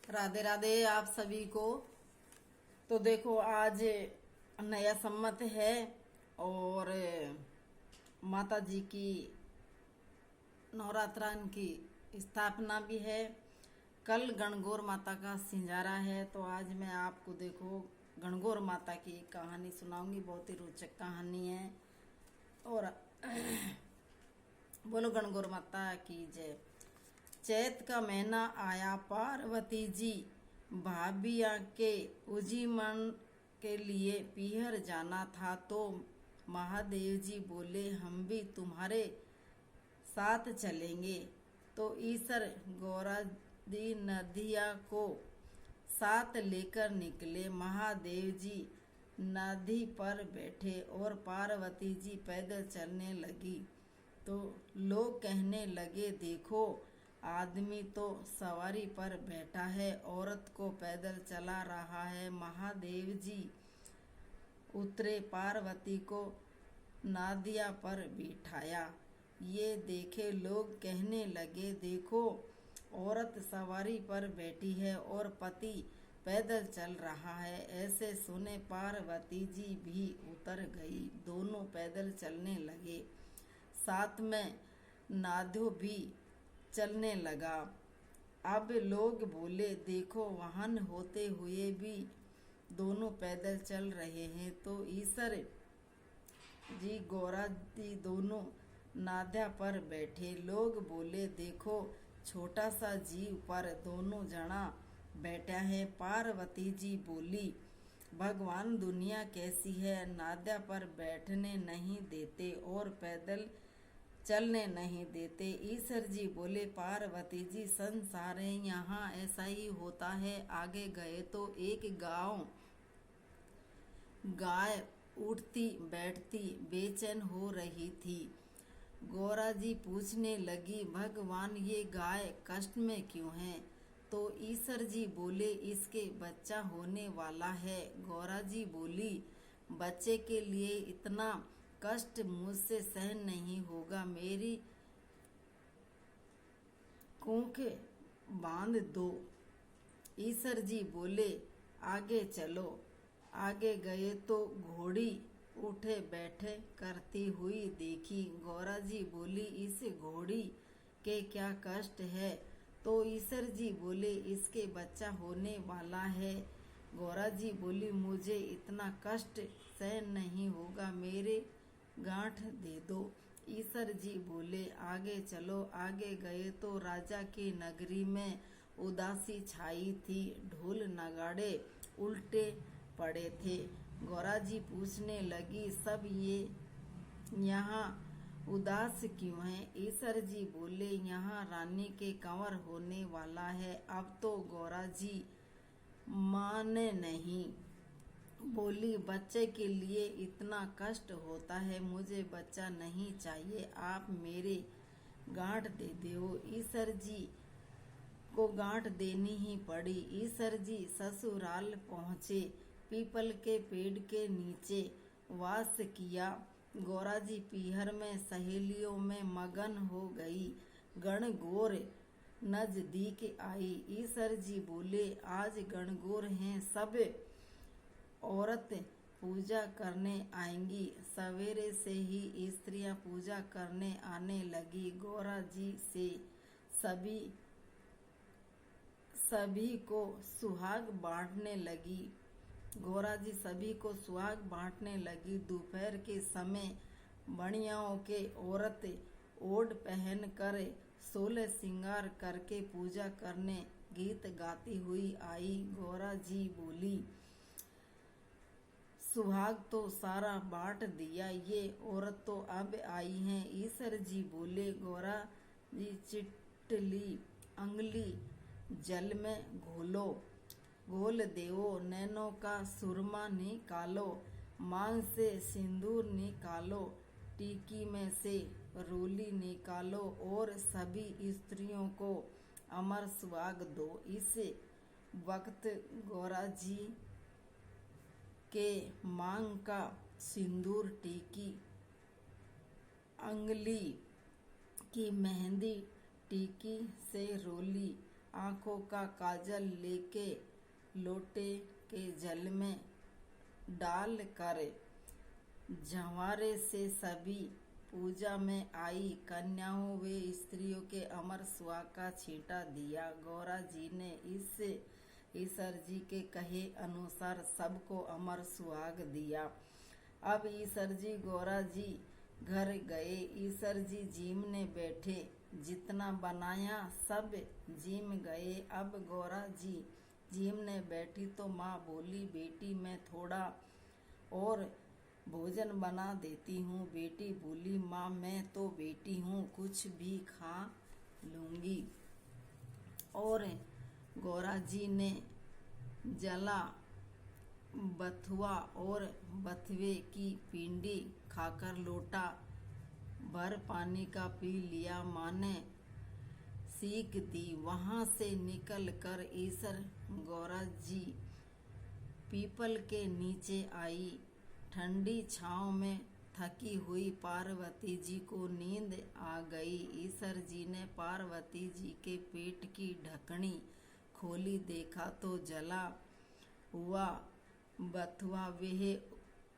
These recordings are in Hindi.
राधे राधे आप सभी को। तो देखो आज नया सम्मत है और माता जी की नवरात्रान की स्थापना भी है। कल गणगौर माता का सिंजारा है। तो आज मैं आपको देखो गणगौर माता की एक कहानी सुनाऊंगी। बहुत ही रोचक कहानी है। और बोलो गणगौर माता की जय। चैत का महीना आया, पार्वती जी भाभिया के उजीमन के लिए पीहर जाना था। तो महादेव जी बोले हम भी तुम्हारे साथ चलेंगे। तो ईश्वर गौरादी नदिया को साथ लेकर निकले। महादेव जी नदी पर बैठे और पार्वती जी पैदल चलने लगी। तो लोग कहने लगे देखो आदमी तो सवारी पर बैठा है, औरत को पैदल चला रहा है। महादेव जी उतरे, पार्वती को नादिया पर बिठाया। ये देखे लोग कहने लगे देखो औरत सवारी पर बैठी है और पति पैदल चल रहा है। ऐसे सुने पार्वती जी भी उतर गई। दोनों पैदल चलने लगे। साथ में नादो भी चलने लगा। अब लोग बोले देखो वाहन होते हुए भी दोनों पैदल चल रहे हैं। तो ईश्वर जी गौरा जी दोनों नाद्या पर बैठे। लोग बोले देखो छोटा सा जीव पर दोनों जना बैठा है। पार्वती जी बोली भगवान दुनिया कैसी है, नाद्या पर बैठने नहीं देते और पैदल चलने नहीं देते। ईश्वर जी बोले पार्वती जी संसार है, यहाँ ऐसा ही होता है। आगे गए तो एक गाय उठती बैठती बेचैन हो रही थी। गौरा जी पूछने लगी भगवान ये गाय कष्ट में क्यों है। तो ईश्वर जी बोले इसके बच्चा होने वाला है। गौरा जी बोली बच्चे के लिए इतना कष्ट मुझसे सहन नहीं होगा, मेरी कोख बांध दो। ईश्वर जी बोले आगे चलो। आगे गए तो घोड़ी उठे बैठे करती हुई देखी। गौरा जी बोली इस घोड़ी के क्या कष्ट है। तो ईश्वर जी बोले इसके बच्चा होने वाला है। गौरा जी बोली मुझे इतना कष्ट सहन नहीं होगा, मेरे गांठ दे दो। ईश्वर जी बोले आगे चलो। आगे गए तो राजा की नगरी में उदासी छाई थी। ढोल नगाड़े उल्टे पड़े थे। गौरा जी पूछने लगी सब ये यहाँ उदास क्यों है। ईश्वर जी बोले यहाँ रानी के कंवर होने वाला है। अब तो गौरा जी माने नहीं, बोली बच्चे के लिए इतना कष्ट होता है, मुझे बच्चा नहीं चाहिए, आप मेरे गांठ दे दो। ईश्वर जी को गांठ देनी ही पड़ी। ईश्वर जी ससुराल पहुँचे, पीपल के पेड़ के नीचे वास किया। गौरा जी पीहर में सहेलियों में मगन हो गई। गणगौर नजदीक आई। ईश्वर जी बोले आज गणगौर हैं, सब औरत पूजा करने आएंगी। सवेरे से ही स्त्रियां पूजा करने आने लगी। गौरा जी से सभी को सुहाग बांटने लगी। गौरा जी सभी को सुहाग बांटने लगी। दोपहर के समय बणियाओं के औरत ओढ़ पहन कर 16 श्रृंगार करके पूजा करने गीत गाती हुई आई। गौरा जी बोली सुहाग तो सारा बांट दिया, ये औरत तो अब आई हैं। ईश्वर जी बोले गौरा जी चिटली अंगली जल में घोल देवो, नैनों का सुरमा निकालो, मांग से सिंदूर निकालो, टीकी में से रोली निकालो और सभी स्त्रियों को अमर सुहाग दो। इस वक्त गौरा जी के मांग का सिंदूर, टीकी, अंगली की मेहंदी, टीकी से रोली आंखों का काजल लेके लोटे के जल में डाल कर जंवारे से सभी पूजा में आई कन्याओं व स्त्रियों के अमर सुहाग का छींटा दिया। गौरा जी ने ईश्वर जी के कहे अनुसार सबको अमर सुहाग दिया। अब ईश्वर जी गौरा जी घर गए। ईश्वर जी जीमने बैठे, जितना बनाया सब जीम गए। अब गौरा जी जीमने बैठी तो माँ बोली, बेटी मैं थोड़ा और भोजन बना देती हूँ। बेटी बोली, माँ मैं तो बेटी हूँ, कुछ भी खा लूँगी। और गौरा जी ने जला बथुआ और बथुए की पिंडी खाकर लोटा भर पानी का पी लिया। माँ ने सीख दी। वहाँ से निकल कर ईश्वर गौरा जी पीपल के नीचे आई। ठंडी छाँव में थकी हुई पार्वती जी को नींद आ गई। ईश्वर जी ने पार्वती जी के पेट की ढकनी खोली, देखा तो जला हुआ बथुआ, वह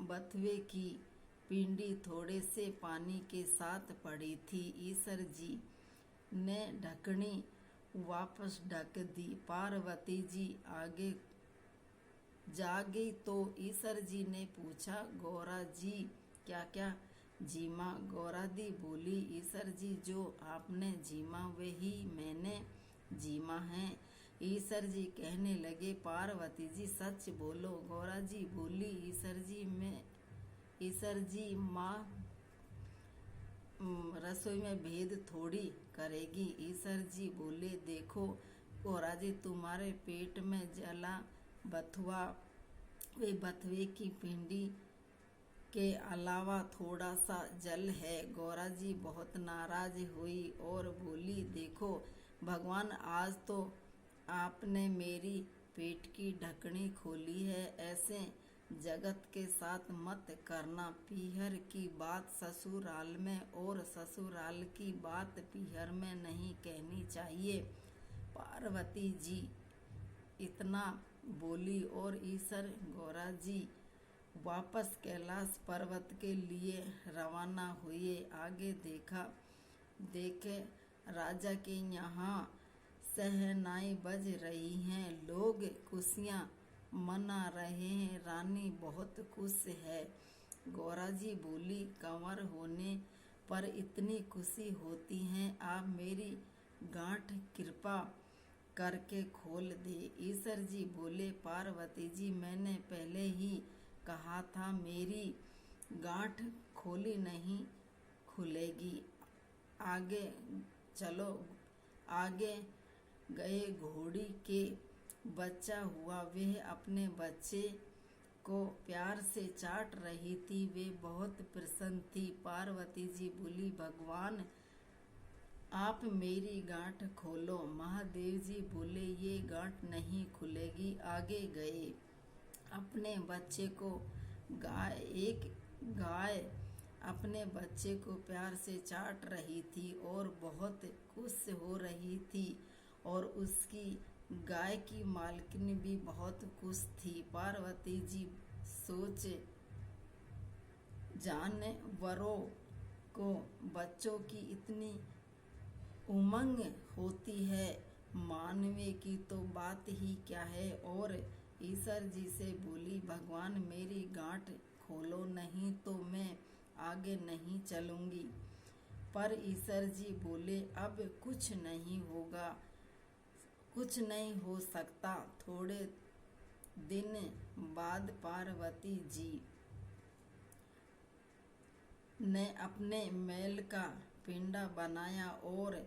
बथुए की पिंडी थोड़े से पानी के साथ पड़ी थी। ईश्वर जी ने ढकनी वापस ढक दी। पार्वती जी आगे जागी तो ईश्वर जी ने पूछा, गौरा जी क्या क्या जीमा? गौरा दी बोली, ईश्वर जी जो आपने जीमा वही मैंने जीमा है। ईश्वर जी कहने लगे, पार्वती जी सच बोलो। गौरा जी बोली, ईश्वर जी माँ रसोई में भेद थोड़ी करेगी। ईश्वर जी बोले, देखो गौरा जी तुम्हारे पेट में जला बथुआ वे बथुए की पिंडी के अलावा थोड़ा सा जल है। गौरा जी बहुत नाराज हुई और बोली, देखो भगवान आज तो आपने मेरी पेट की ढकनी खोली है, ऐसे जगत के साथ मत करना। पीहर की बात ससुराल में और ससुराल की बात पीहर में नहीं कहनी चाहिए। पार्वती जी इतना बोली और ईश्वर गौरा जी वापस कैलाश पर्वत के लिए रवाना हुए। आगे देखे राजा के यहाँ सहनाई बज रही हैं, लोग खुशियाँ मना रहे हैं, रानी बहुत खुश है। गौरा जी बोली, कंवर होने पर इतनी खुशी होती है, आप मेरी गांठ कृपा करके खोल दे। ईश्वर जी बोले, पार्वती जी मैंने पहले ही कहा था मेरी गांठ खोली नहीं खुलेगी। आगे चलो। आगे गए। घोड़ी के बच्चा हुआ, वह अपने बच्चे को प्यार से चाट रही थी, वे बहुत प्रसन्न थी। पार्वती जी बोली, भगवान आप मेरी गांठ खोलो। महादेव जी बोले, ये गांठ नहीं खुलेगी। आगे गए। अपने बच्चे को गाय अपने बच्चे को प्यार से चाट रही थी और बहुत खुश हो रही थी और उसकी गाय की मालकिन भी बहुत खुश थी। पार्वती जी सोच, जानवरों को बच्चों की इतनी उमंग होती है, मानवे की तो बात ही क्या है। और ईश्वर जी से बोली, भगवान मेरी गांठ खोलो, नहीं तो मैं आगे नहीं चलूंगी। पर ईश्वर जी बोले, अब कुछ नहीं होगा, कुछ नहीं हो सकता। थोड़े दिन बाद पार्वती जी ने अपने मैल का पिंडा बनाया और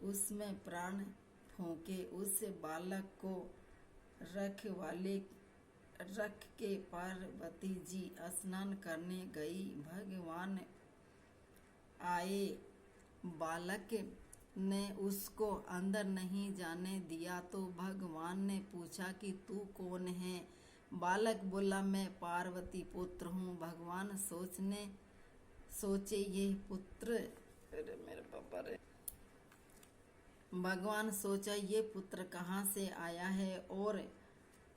उसमें प्राण फूंके। उस बालक को रख के पार्वती जी स्नान करने गई। भगवान आए। बालक ने उसको अंदर नहीं जाने दिया तो भगवान ने पूछा कि तू कौन है? बालक बोला, मैं पार्वती पुत्र हूँ। भगवान सोचे ये पुत्र, अरे मेरे पापा रे, भगवान सोचा ये पुत्र कहाँ से आया है और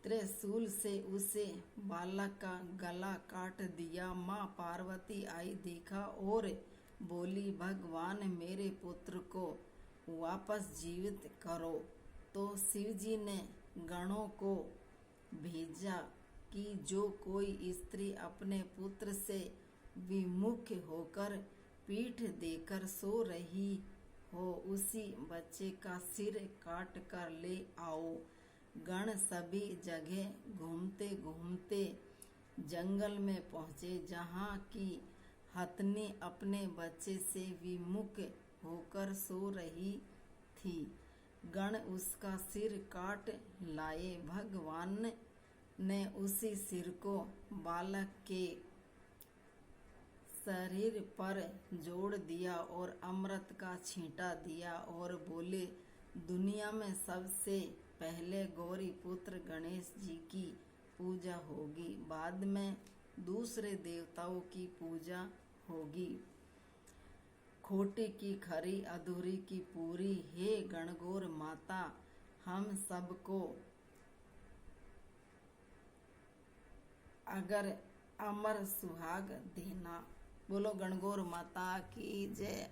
त्रिशूल से उसे बालक का गला काट दिया। माँ पार्वती आई देखा और बोली, भगवान मेरे पुत्र को वापस जीवित करो। तो शिवजी ने गणों को भेजा कि जो कोई स्त्री अपने पुत्र से विमुख होकर पीठ देकर सो रही हो उसी बच्चे का सिर काट कर ले आओ। गण सभी जगह घूमते घूमते जंगल में पहुँचे जहाँ की हथनी अपने बच्चे से विमुख होकर सो रही थी। गण उसका सिर काट लाए। भगवान ने उसी सिर को बालक के शरीर पर जोड़ दिया और अमृत का छींटा दिया और बोले, दुनिया में सबसे पहले गौरी पुत्र गणेश जी की पूजा होगी, बाद में दूसरे देवताओं की पूजा होगी। खोटी की खरी, अधूरी की पूरी। हे गणगौर माता, हम सबको अगर अमर सुहाग देना। बोलो गणगौर माता की जय।